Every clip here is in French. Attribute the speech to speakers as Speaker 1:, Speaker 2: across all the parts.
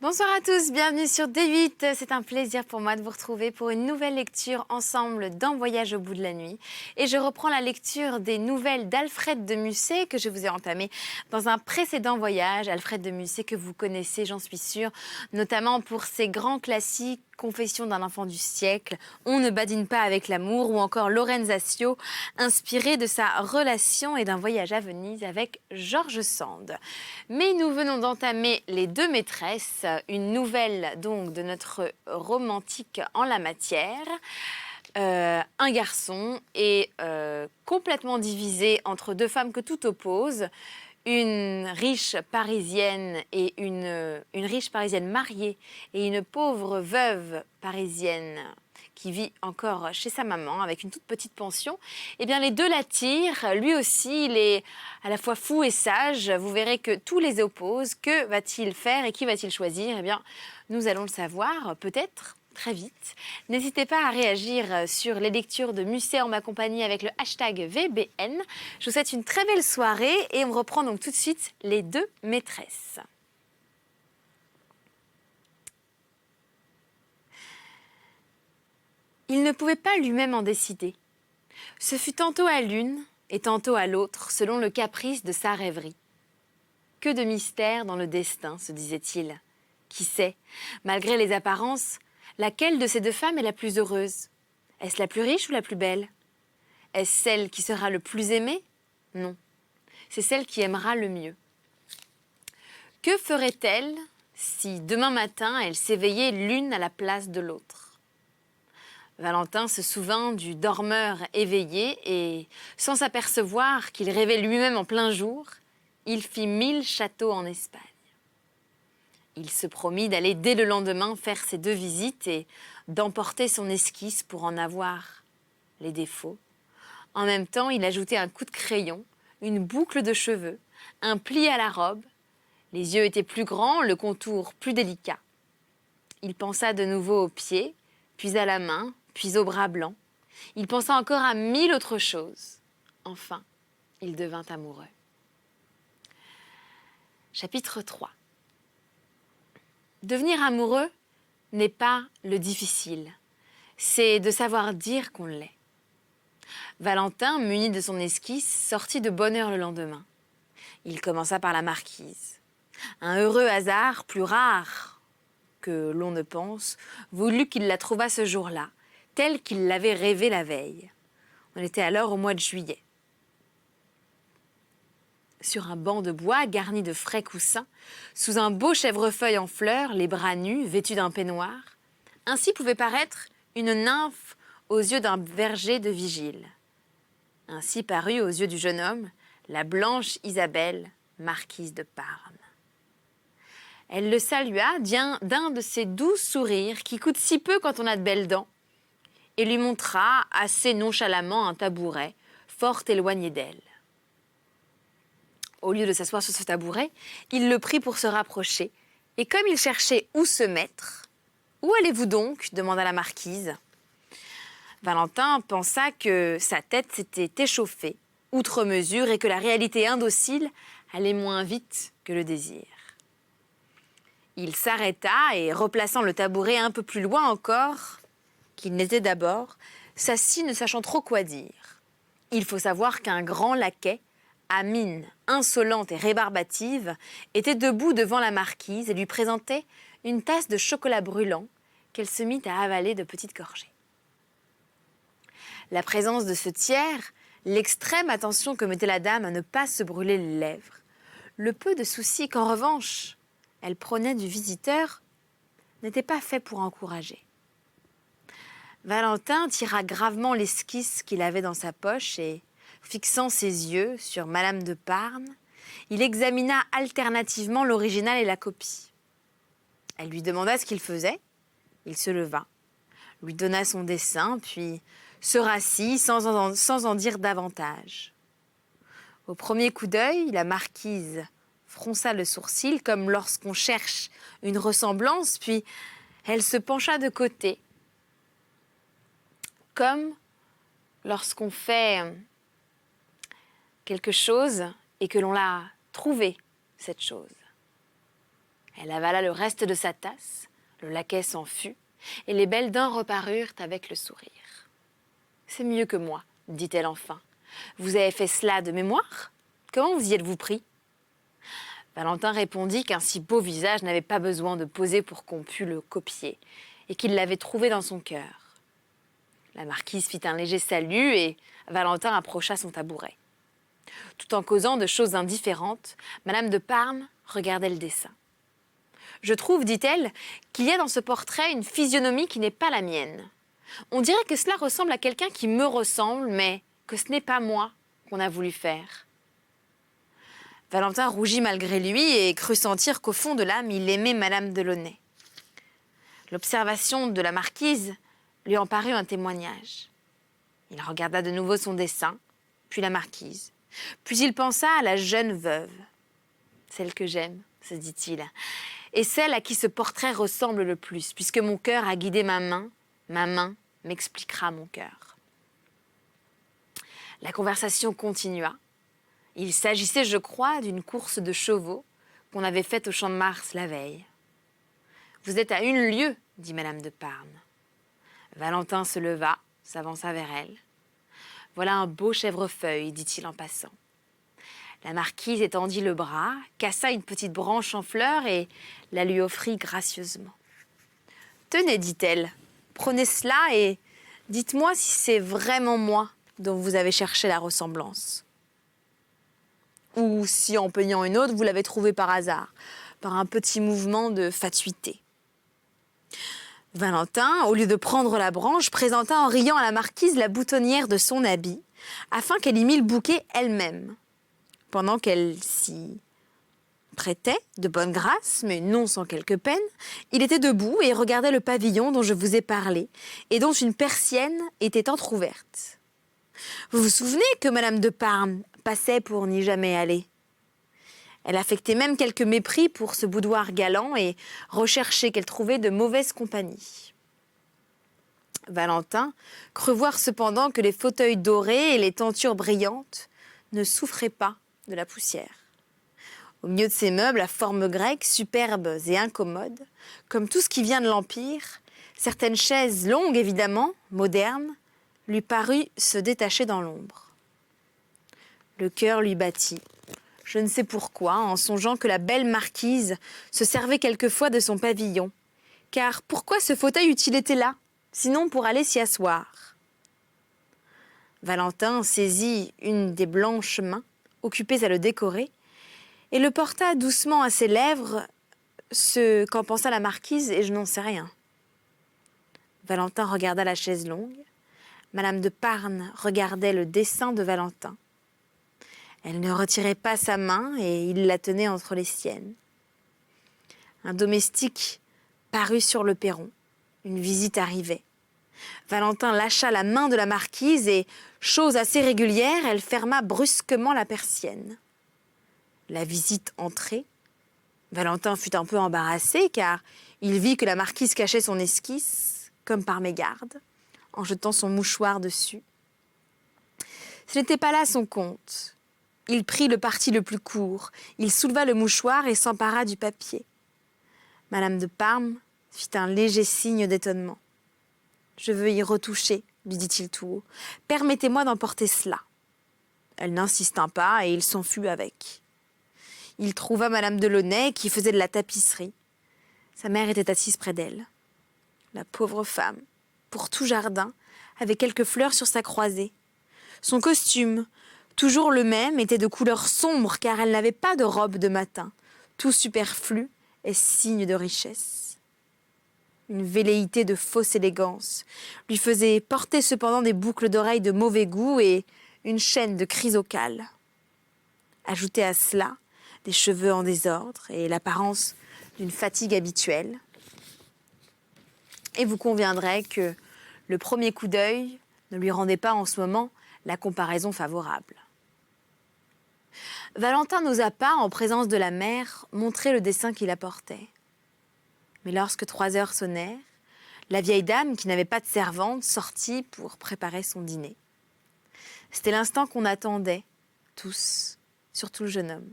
Speaker 1: Bonsoir à tous, bienvenue sur D8. C'est un plaisir pour moi de vous retrouver pour une nouvelle lecture ensemble dans Voyage au bout de la nuit. Et je reprends la lecture des nouvelles d'Alfred de Musset que je vous ai entamées dans un précédent voyage. Alfred de Musset que vous connaissez, j'en suis sûre, notamment pour ses grands classiques Confession d'un enfant du siècle, On ne badine pas avec l'amour ou encore Lorenzatio, inspiré de sa relation et d'un voyage à Venise avec George Sand. Mais nous venons d'entamer Les deux maîtresses, une nouvelle donc de notre romantique en la matière. Un garçon est complètement divisé entre deux femmes que tout oppose. Une riche parisienne et une riche parisienne mariée et une pauvre veuve parisienne qui vit encore chez sa maman avec une toute petite pension, eh bien les deux l'attirent. Lui aussi, il est à la fois fou et sage. Vous verrez que tout les oppose. Que va-t-il faire et qui va-t-il choisir? Eh bien, nous allons le savoir peut-être très vite. N'hésitez pas à réagir sur les lectures de Musset en ma compagnie avec le hashtag VBN. Je vous souhaite une très belle soirée et on reprend donc tout de suite Les deux maîtresses. Il ne pouvait pas lui-même en décider. Ce fut tantôt à l'une et tantôt à l'autre, selon le caprice de sa rêverie. Que de mystère dans le destin, se disait-il. Qui sait, malgré les apparences, laquelle de ces deux femmes est la plus heureuse? Est-ce la plus riche ou la plus belle? Est-ce celle qui sera le plus aimée? Non, c'est celle qui aimera le mieux. Que ferait-elle si demain matin elle s'éveillait l'une à la place de l'autre? Valentin se souvint du dormeur éveillé et, sans s'apercevoir qu'il rêvait lui-même en plein jour, il fit 1000 châteaux en Espagne. Il se promit d'aller dès le lendemain faire ses 2 visites et d'emporter son esquisse pour en avoir les défauts. En même temps, il ajoutait un coup de crayon, une boucle de cheveux, un pli à la robe. Les yeux étaient plus grands, le contour plus délicat. Il pensa de nouveau aux pieds, puis à la main, puis au bras blanc. Il pensa encore à 1000 autres choses. Enfin, il devint amoureux. Chapitre 3. Devenir amoureux n'est pas le difficile, c'est de savoir dire qu'on l'est. Valentin, muni de son esquisse, sortit de bonne heure le lendemain. Il commença par la marquise. Un heureux hasard, plus rare que l'on ne pense, voulut qu'il la trouvât ce jour-là, telle qu'il l'avait rêvée la veille. On était alors au mois de juillet. Sur un banc de bois garni de frais coussins, sous un beau chèvrefeuille en fleurs, les bras nus, vêtus d'un peignoir, ainsi pouvait paraître une nymphe aux yeux d'un berger de vigile. Ainsi parut aux yeux du jeune homme la blanche Isabelle, marquise de Parme. Elle le salua d'un de ces doux sourires qui coûtent si peu quand on a de belles dents, et lui montra assez nonchalamment un tabouret, fort éloigné d'elle. Au lieu de s'asseoir sur ce tabouret, il le prit pour se rapprocher, et comme il cherchait où se mettre, « Où allez-vous donc » demanda la marquise. Valentin pensa que sa tête s'était échauffée, outre mesure, et que la réalité indocile allait moins vite que le désir. Il s'arrêta et, replaçant le tabouret un peu plus loin encore qu'il n'était d'abord, s'assit ne sachant trop quoi dire. Il faut savoir qu'un grand laquais, à mine insolente et rébarbative, était debout devant la marquise et lui présentait une tasse de chocolat brûlant qu'elle se mit à avaler de petites gorgées. La présence de ce tiers, l'extrême attention que mettait la dame à ne pas se brûler les lèvres, le peu de souci qu'en revanche elle prenait du visiteur, n'était pas fait pour encourager. Valentin tira gravement l'esquisse qu'il avait dans sa poche et, fixant ses yeux sur Madame de Parme, il examina alternativement l'original et la copie. Elle lui demanda ce qu'il faisait. Il se leva, lui donna son dessin, puis se rassit sans en dire davantage. Au premier coup d'œil, la marquise fronça le sourcil comme lorsqu'on cherche une ressemblance, puis elle se pencha de côté, comme lorsqu'on fait quelque chose et que l'on l'a trouvé, cette chose. Elle avala le reste de sa tasse, le laquais s'en fut, et les belles dents reparurent avec le sourire. « C'est mieux que moi, dit-elle enfin. Vous avez fait cela de mémoire? Comment vous y êtes-vous pris ?» Valentin répondit qu'un si beau visage n'avait pas besoin de poser pour qu'on pût le copier, et qu'il l'avait trouvé dans son cœur. La marquise fit un léger salut et Valentin approcha son tabouret. Tout en causant de choses indifférentes, Madame de Parme regardait le dessin. « Je trouve, dit-elle, qu'il y a dans ce portrait une physionomie qui n'est pas la mienne. On dirait que cela ressemble à quelqu'un qui me ressemble, mais que ce n'est pas moi qu'on a voulu faire. » Valentin rougit malgré lui et crut sentir qu'au fond de l'âme, il aimait Madame de Launay. L'observation de la marquise lui en parut un témoignage. Il regarda de nouveau son dessin, puis la marquise. Puis il pensa à la jeune veuve. « Celle que j'aime, se dit-il, et celle à qui ce portrait ressemble le plus, puisque mon cœur a guidé ma main m'expliquera mon cœur. » La conversation continua. Il s'agissait, je crois, d'une course de chevaux qu'on avait faite au Champ de Mars la veille. « Vous êtes à 1 lieue, dit Madame de Parme. Valentin se leva, s'avança vers elle. « Voilà un beau chèvrefeuille, dit-il en passant. » La marquise étendit le bras, cassa une petite branche en fleurs et la lui offrit gracieusement. « Tenez, dit-elle, prenez cela et dites-moi si c'est vraiment moi dont vous avez cherché la ressemblance. Ou si, en peignant une autre, vous l'avez trouvée par hasard, par un petit mouvement de fatuité. » Valentin, au lieu de prendre la branche, présenta en riant à la marquise la boutonnière de son habit, afin qu'elle y mît le bouquet elle-même. Pendant qu'elle s'y prêtait, de bonne grâce, mais non sans quelque peine, il était debout et regardait le pavillon dont je vous ai parlé, et dont une persienne était entr'ouverte. Vous vous souvenez que Madame de Parme passait pour n'y jamais aller? Elle affectait même quelque mépris pour ce boudoir galant et recherchait qu'elle trouvait de mauvaise compagnie. Valentin crut voir cependant que les fauteuils dorés et les tentures brillantes ne souffraient pas de la poussière. Au milieu de ces meubles à forme grecque, superbes et incommodes, comme tout ce qui vient de l'Empire, certaines chaises longues évidemment, modernes, lui parut se détacher dans l'ombre. Le cœur lui battit. Je ne sais pourquoi, en songeant que la belle marquise se servait quelquefois de son pavillon. Car pourquoi ce fauteuil eût-il été là, sinon pour aller s'y asseoir? Valentin saisit une des blanches mains, occupées à le décorer, et le porta doucement à ses lèvres, ce qu'en pensa la marquise, et je n'en sais rien. Valentin regarda la chaise longue. Madame de Parme regardait le dessin de Valentin. Elle ne retirait pas sa main et il la tenait entre les siennes. Un domestique parut sur le perron. Une visite arrivait. Valentin lâcha la main de la marquise et, chose assez régulière, elle ferma brusquement la persienne. La visite entrait. Valentin fut un peu embarrassé car il vit que la marquise cachait son esquisse, comme par mégarde, en jetant son mouchoir dessus. Ce n'était pas là son compte. Il prit le parti le plus court. Il souleva le mouchoir et s'empara du papier. Madame de Parme fit un léger signe d'étonnement. « Je veux y retoucher, lui dit-il tout haut. « Permettez-moi d'emporter cela. » Elle n'insista pas et il s'en fut avec. Il trouva Madame de Launay qui faisait de la tapisserie. Sa mère était assise près d'elle. La pauvre femme, pour tout jardin, avait quelques fleurs sur sa croisée. Son costume, toujours le même, était de couleur sombre car elle n'avait pas de robe de matin, tout superflu et signe de richesse. Une velléité de fausse élégance lui faisait porter cependant des boucles d'oreilles de mauvais goût et une chaîne de chrysocale. Ajoutez à cela des cheveux en désordre et l'apparence d'une fatigue habituelle. Et vous conviendrez que le premier coup d'œil ne lui rendait pas en ce moment la comparaison favorable. Valentin n'osa pas, en présence de la mère, montrer le dessin qu'il apportait. Mais lorsque 3 heures sonnèrent, la vieille dame, qui n'avait pas de servante, sortit pour préparer son dîner. C'était l'instant qu'on attendait, tous, surtout le jeune homme.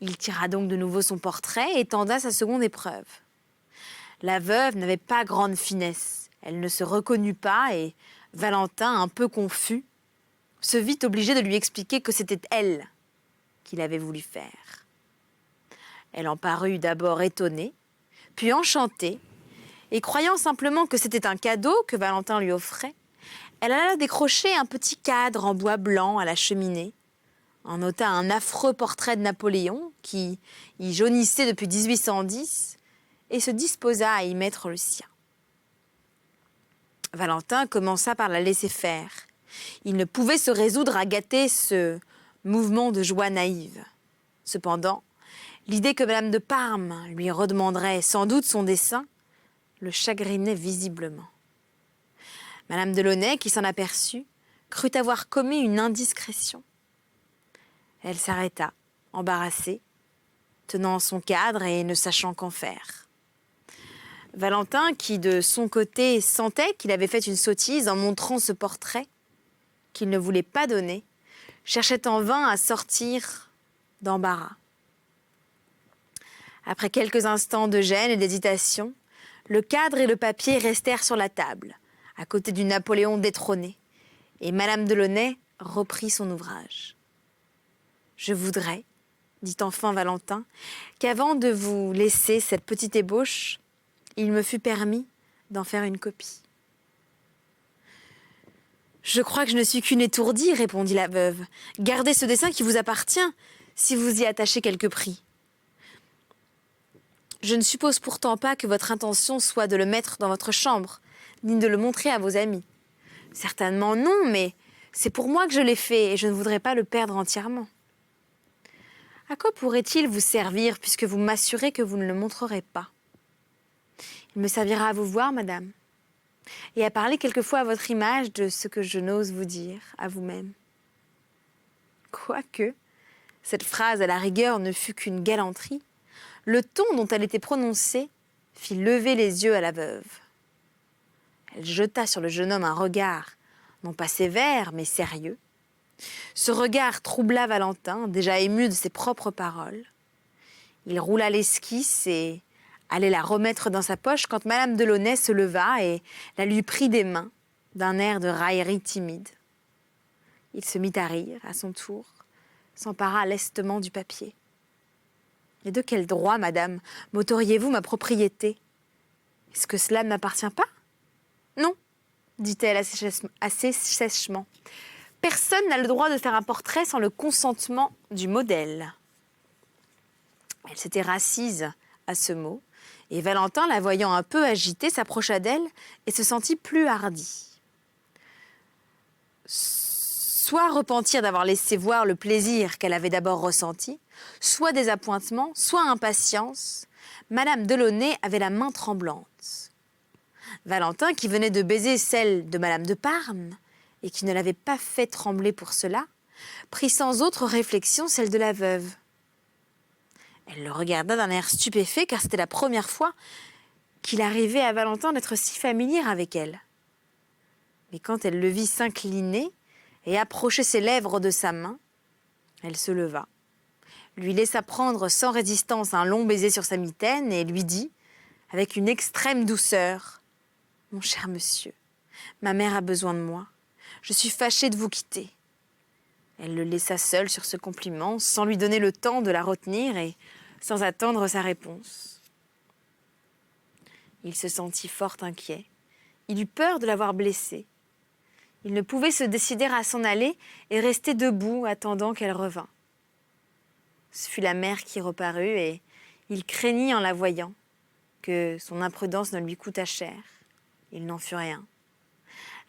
Speaker 1: Il tira donc de nouveau son portrait et tenda sa seconde épreuve. La veuve n'avait pas grande finesse. Elle ne se reconnut pas et Valentin, un peu confus, se vit obligé de lui expliquer que c'était elle qu'il avait voulu faire. Elle en parut d'abord étonnée, puis enchantée, et croyant simplement que c'était un cadeau que Valentin lui offrait, elle alla décrocher un petit cadre en bois blanc à la cheminée, en nota un affreux portrait de Napoléon qui y jaunissait depuis 1810 et se disposa à y mettre le sien. Valentin commença par la laisser faire. Il ne pouvait se résoudre à gâter ce mouvement de joie naïve. Cependant, l'idée que Madame de Parme lui redemanderait sans doute son dessin le chagrinait visiblement. Madame de Launay, qui s'en aperçut, crut avoir commis une indiscrétion. Elle s'arrêta, embarrassée, tenant son cadre et ne sachant qu'en faire. Valentin, qui de son côté sentait qu'il avait fait une sottise en montrant ce portrait qu'il ne voulait pas donner, cherchait en vain à sortir d'embarras. Après quelques instants de gêne et d'hésitation, le cadre et le papier restèrent sur la table, à côté du Napoléon détrôné, et Madame de Launay reprit son ouvrage. « Je voudrais, dit enfin Valentin, qu'avant de vous laisser cette petite ébauche, il me fût permis d'en faire une copie. »« Je crois que je ne suis qu'une étourdie, répondit la veuve. Gardez ce dessin qui vous appartient, si vous y attachez quelque prix. Je ne suppose pourtant pas que votre intention soit de le mettre dans votre chambre, ni de le montrer à vos amis. Certainement non, mais c'est pour moi que je l'ai fait et je ne voudrais pas le perdre entièrement. À quoi pourrait-il vous servir puisque vous m'assurez que vous ne le montrerez pas? Il me servira à vous voir, madame, et à parler quelquefois à votre image de ce que je n'ose vous dire à vous-même. » Quoique cette phrase à la rigueur ne fût qu'une galanterie, le ton dont elle était prononcée fit lever les yeux à la veuve. Elle jeta sur le jeune homme un regard, non pas sévère, mais sérieux. Ce regard troubla Valentin, déjà ému de ses propres paroles. Il roula l'esquisse et allait la remettre dans sa poche quand Madame de Launay se leva et la lui prit des mains d'un air de raillerie timide. Il se mit à rire, à son tour, s'empara lestement du papier. « Et de quel droit, madame, m'autoriez-vous ma propriété? Est-ce que cela ne m'appartient pas? » ?»« Non, dit-elle assez sèchement. « Personne n'a le droit de faire un portrait sans le consentement du modèle. » Elle s'était rassise à ce mot, et Valentin, la voyant un peu agitée, s'approcha d'elle et se sentit plus hardi. Soit repentir d'avoir laissé voir le plaisir qu'elle avait d'abord ressenti, soit désappointement, soit impatience, Madame de Launay avait la main tremblante. Valentin, qui venait de baiser celle de Madame de Parme, et qui ne l'avait pas fait trembler pour cela, prit sans autre réflexion celle de la veuve. Elle le regarda d'un air stupéfait, car c'était la première fois qu'il arrivait à Valentin d'être si familier avec elle. Mais quand elle le vit s'incliner et approcher ses lèvres de sa main, elle se leva, lui laissa prendre sans résistance un long baiser sur sa mitaine et lui dit, avec une extrême douceur, « Mon cher monsieur, ma mère a besoin de moi. Je suis fâchée de vous quitter. » Elle le laissa seul sur ce compliment, sans lui donner le temps de la retenir et sans attendre sa réponse. Il se sentit fort inquiet. Il eut peur de l'avoir blessée. Il ne pouvait se décider à s'en aller et rester debout, attendant qu'elle revînt. Ce fut la mère qui reparut et il craignit en la voyant que son imprudence ne lui coûtât cher. Il n'en fut rien.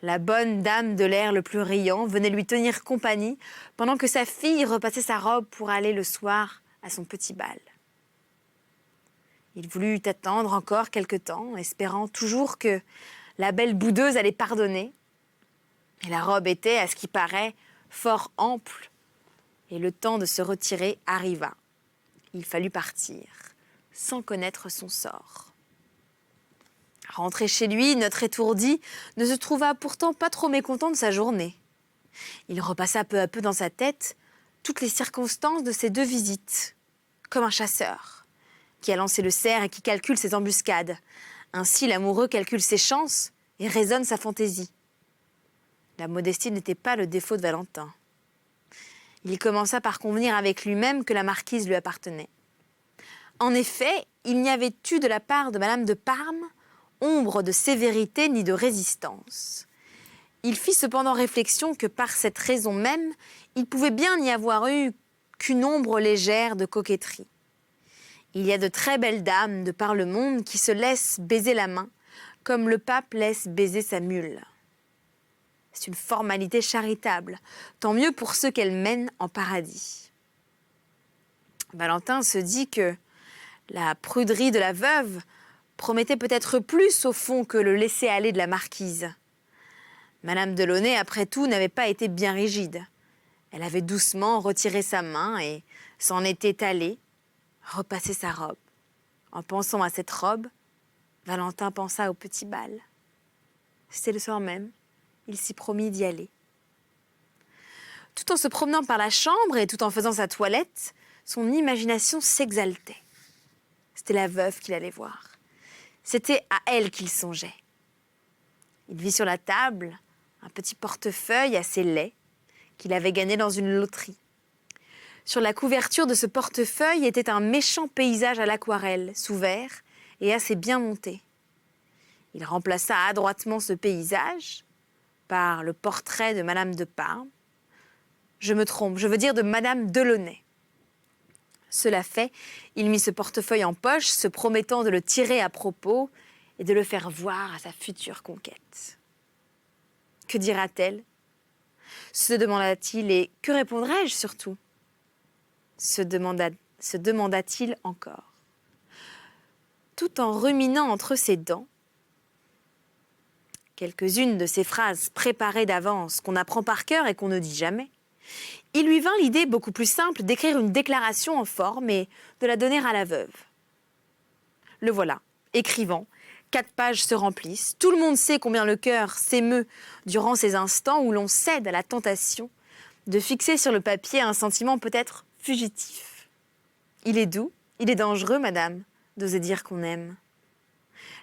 Speaker 1: La bonne dame de l'air le plus riant venait lui tenir compagnie pendant que sa fille repassait sa robe pour aller le soir à son petit bal. Il voulut attendre encore quelque temps, espérant toujours que la belle boudeuse allait pardonner. Et la robe était, à ce qui paraît, fort ample, et le temps de se retirer arriva. Il fallut partir, sans connaître son sort. Rentré chez lui, notre étourdi ne se trouva pourtant pas trop mécontent de sa journée. Il repassa peu à peu dans sa tête toutes les circonstances de ces deux visites, comme un chasseur, qui a lancé le cerf et qui calcule ses embuscades. Ainsi, l'amoureux calcule ses chances et raisonne sa fantaisie. La modestie n'était pas le défaut de Valentin. Il commença par convenir avec lui-même que la marquise lui appartenait. En effet, il n'y avait eu de la part de Madame de Parme ombre de sévérité ni de résistance. Il fit cependant réflexion que par cette raison même, il pouvait bien n'y avoir eu qu'une ombre légère de coquetterie. Il y a de très belles dames de par le monde qui se laissent baiser la main, comme le pape laisse baiser sa mule. C'est une formalité charitable, tant mieux pour ceux qu'elle mène en paradis. Valentin se dit que la pruderie de la veuve promettait peut-être plus au fond que le laisser-aller de la marquise. Madame Delaunay, après tout, n'avait pas été bien rigide. Elle avait doucement retiré sa main et s'en était allée, repasser sa robe. En pensant à cette robe, Valentin pensa au petit bal. C'était le soir même, il s'y promit d'y aller. Tout en se promenant par la chambre et tout en faisant sa toilette, son imagination s'exaltait. C'était la veuve qu'il allait voir. C'était à elle qu'il songeait. Il vit sur la table un petit portefeuille assez laid qu'il avait gagné dans une loterie. Sur la couverture de ce portefeuille était un méchant paysage à l'aquarelle, sous verre et assez bien monté. Il remplaça adroitement ce paysage par le portrait de Madame de Parme. Je me trompe, je veux dire de Madame Delaunay. Cela fait, il mit ce portefeuille en poche, se promettant de le tirer à propos et de le faire voir à sa future conquête. Que dira-t-elle ? Se demanda-t-il, et que répondrai-je surtout ? Se demanda-t-il encore. Tout en ruminant entre ses dents, quelques-unes de ces phrases préparées d'avance qu'on apprend par cœur et qu'on ne dit jamais, il lui vint l'idée beaucoup plus simple d'écrire une déclaration en forme et de la donner à la veuve. Le voilà, écrivant. 4 pages se remplissent. Tout le monde sait combien le cœur s'émeut durant ces instants où l'on cède à la tentation de fixer sur le papier un sentiment peut-être fugitif. Il est doux, il est dangereux, madame, d'oser dire qu'on aime.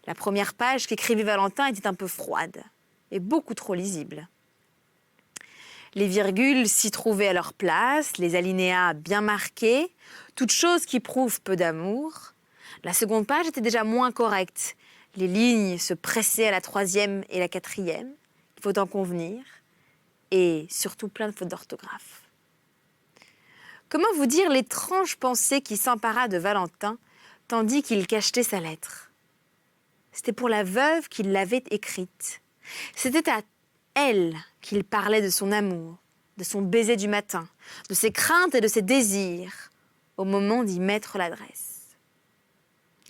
Speaker 1: La première page qu'écrivait Valentin était un peu froide et beaucoup trop lisible. Les virgules s'y trouvaient à leur place, les alinéas bien marqués, toutes choses qui prouvent peu d'amour. La seconde page était déjà moins correcte. Les lignes se pressaient à la 3e et la 4e, il faut en convenir, et surtout plein de fautes d'orthographe. Comment vous dire l'étrange pensée qui s'empara de Valentin tandis qu'il cachetait sa lettre ? C'était pour la veuve qu'il l'avait écrite. C'était à elle qu'il parlait de son amour, de son baiser du matin, de ses craintes et de ses désirs, au moment d'y mettre l'adresse.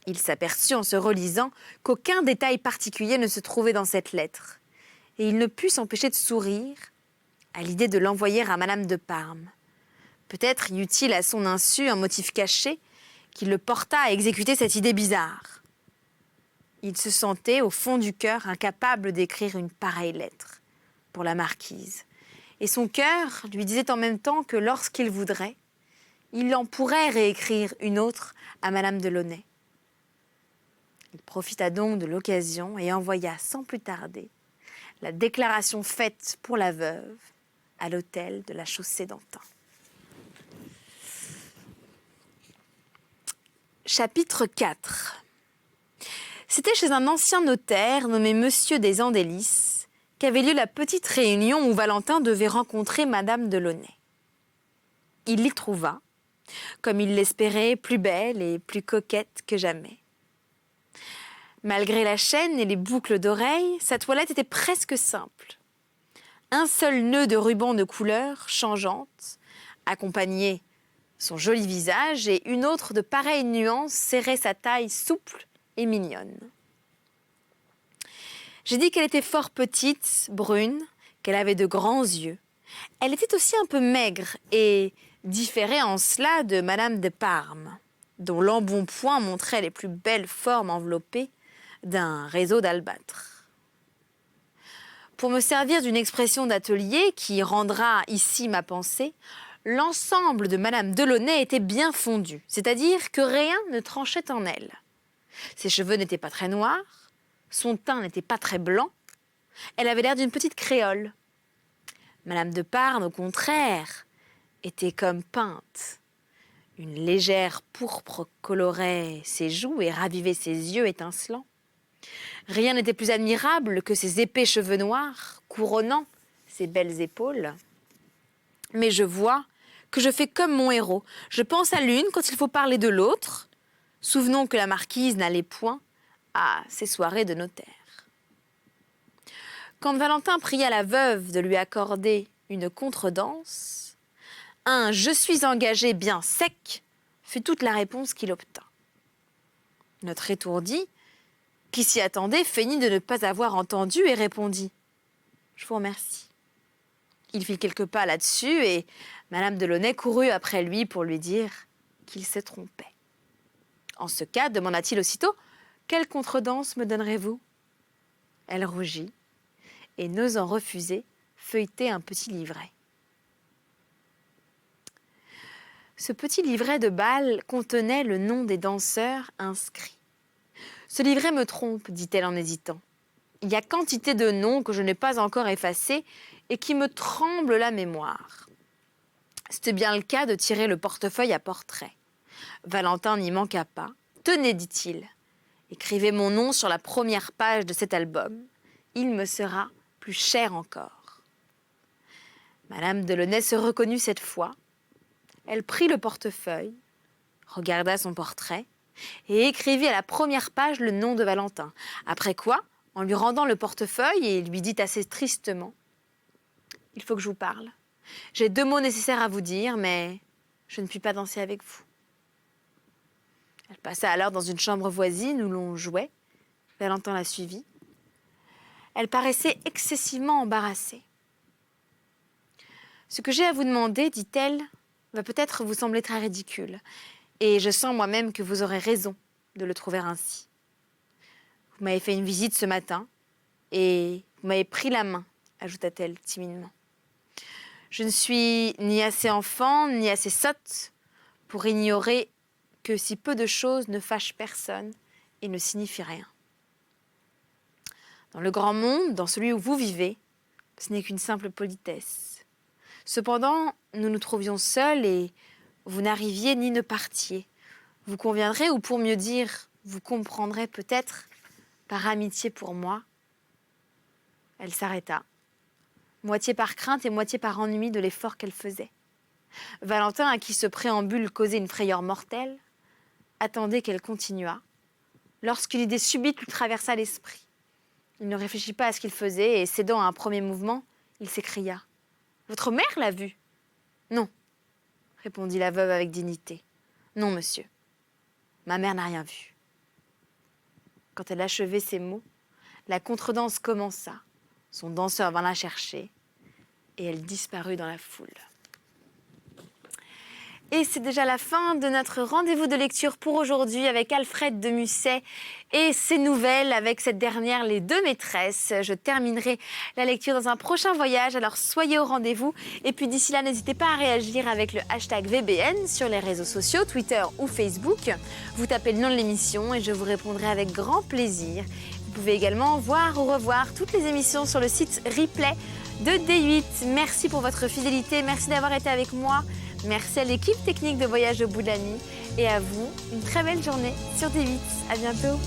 Speaker 1: Il s'aperçut en se relisant qu'aucun détail particulier ne se trouvait dans cette lettre, et il ne put s'empêcher de sourire à l'idée de l'envoyer à Madame de Parme. Peut-être y eut-il à son insu un motif caché qui le porta à exécuter cette idée bizarre. Il se sentait au fond du cœur incapable d'écrire une pareille lettre pour la marquise, et son cœur lui disait en même temps que lorsqu'il voudrait, il en pourrait réécrire une autre à Madame Delaunay. Il profita donc de l'occasion et envoya sans plus tarder la déclaration faite pour la veuve à l'hôtel de la Chaussée-d'Antin. Chapitre 4. C'était chez un ancien notaire nommé Monsieur des Andelys qu'avait lieu la petite réunion où Valentin devait rencontrer Madame Delaunay. Il l'y trouva, comme il l'espérait, plus belle et plus coquette que jamais. Malgré la chaîne et les boucles d'oreilles, sa toilette était presque simple. Un seul nœud de ruban de couleurs changeantes accompagnait son joli visage et une autre de pareille nuance serrait sa taille souple et mignonne. J'ai dit qu'elle était fort petite, brune, qu'elle avait de grands yeux. Elle était aussi un peu maigre et différait en cela de Madame de Parme, dont l'embonpoint montrait les plus belles formes enveloppées d'un réseau d'albâtre. Pour me servir d'une expression d'atelier qui rendra ici ma pensée, L'ensemble de Madame Delaunay était bien fondu, c'est-à-dire que rien ne tranchait en elle. Ses cheveux n'étaient pas très noirs, son teint n'était pas très blanc, elle avait l'air d'une petite créole. Madame de Parme, au contraire, était comme peinte. Une légère pourpre colorait ses joues et ravivait ses yeux étincelants. Rien n'était plus admirable que ses épais cheveux noirs, couronnant ses belles épaules. Mais je vois que je fais comme mon héros. Je pense à l'une quand il faut parler de l'autre. Souvenons que la marquise n'allait point à ses soirées de notaire. Quand Valentin pria la veuve de lui accorder une contredanse, un « je suis engagé » bien sec fut toute la réponse qu'il obtint. Notre étourdi, qui s'y attendait, feignit de ne pas avoir entendu et répondit « Je vous remercie ». Il fit quelques pas là-dessus et Madame Delaunay courut après lui pour lui dire qu'il se trompait. En ce cas, demanda-t-il aussitôt, « Quelle contredanse me donnerez-vous » Elle rougit et, n'osant refuser, feuilletait un petit livret. Ce petit livret de bal contenait le nom des danseurs inscrits. « Ce livret me trompe, dit-elle en hésitant. Il y a quantité de noms que je n'ai pas encore effacés et qui me tremblent la mémoire. » C'était bien le cas de tirer le portefeuille à portrait. Valentin n'y manqua pas. « Tenez, dit-il, écrivez mon nom sur la première page de cet album. Il me sera plus cher encore. » Madame Delaunay se reconnut cette fois. Elle prit le portefeuille, regarda son portrait et écrivit à la première page le nom de Valentin. Après quoi, en lui rendant le portefeuille, et lui dit assez tristement « Il faut que je vous parle. J'ai 2 mots nécessaires à vous dire, mais je ne puis pas danser avec vous. » Elle passa alors dans une chambre voisine où l'on jouait. Valentin la suivit. Elle paraissait excessivement embarrassée. « Ce que j'ai à vous demander, dit-elle, va peut-être vous sembler très ridicule, et je sens moi-même que vous aurez raison de le trouver ainsi. Vous m'avez fait une visite ce matin, et vous m'avez pris la main, ajouta-t-elle timidement. Je ne suis ni assez enfant, ni assez sotte pour ignorer que si peu de choses ne fâchent personne et ne signifient rien. Dans le grand monde, dans celui où vous vivez, ce n'est qu'une simple politesse. Cependant, nous nous trouvions seuls et vous n'arriviez ni ne partiez. Vous conviendrez, ou pour mieux dire, vous comprendrez peut-être, par amitié pour moi. » Elle s'arrêta, moitié par crainte et moitié par ennui de l'effort qu'elle faisait. Valentin, à qui ce préambule causait une frayeur mortelle, attendait qu'elle continuât, lorsqu'une idée subite lui traversa l'esprit. Il ne réfléchit pas à ce qu'il faisait et, cédant à un premier mouvement, il s'écria « Votre mère l'a vu ?»« Non, » répondit la veuve avec dignité. « Non, monsieur, ma mère n'a rien vu. » Quand elle achevait ces mots, la contredanse commença. Son danseur vint la chercher et elle disparut dans la foule. Et c'est déjà la fin de notre rendez-vous de lecture pour aujourd'hui avec Alfred de Musset et ses nouvelles avec cette dernière, Les 2 maîtresses. Je terminerai la lecture dans un prochain voyage, alors soyez au rendez-vous. Et puis d'ici là, n'hésitez pas à réagir avec le hashtag VBN sur les réseaux sociaux, Twitter ou Facebook. Vous tapez le nom de l'émission et je vous répondrai avec grand plaisir. Vous pouvez également voir ou revoir toutes les émissions sur le site replay de D8. Merci pour votre fidélité, merci d'avoir été avec moi. Merci à l'équipe technique de Voyage au bout de la nuit et à vous, une très belle journée sur D8. À bientôt.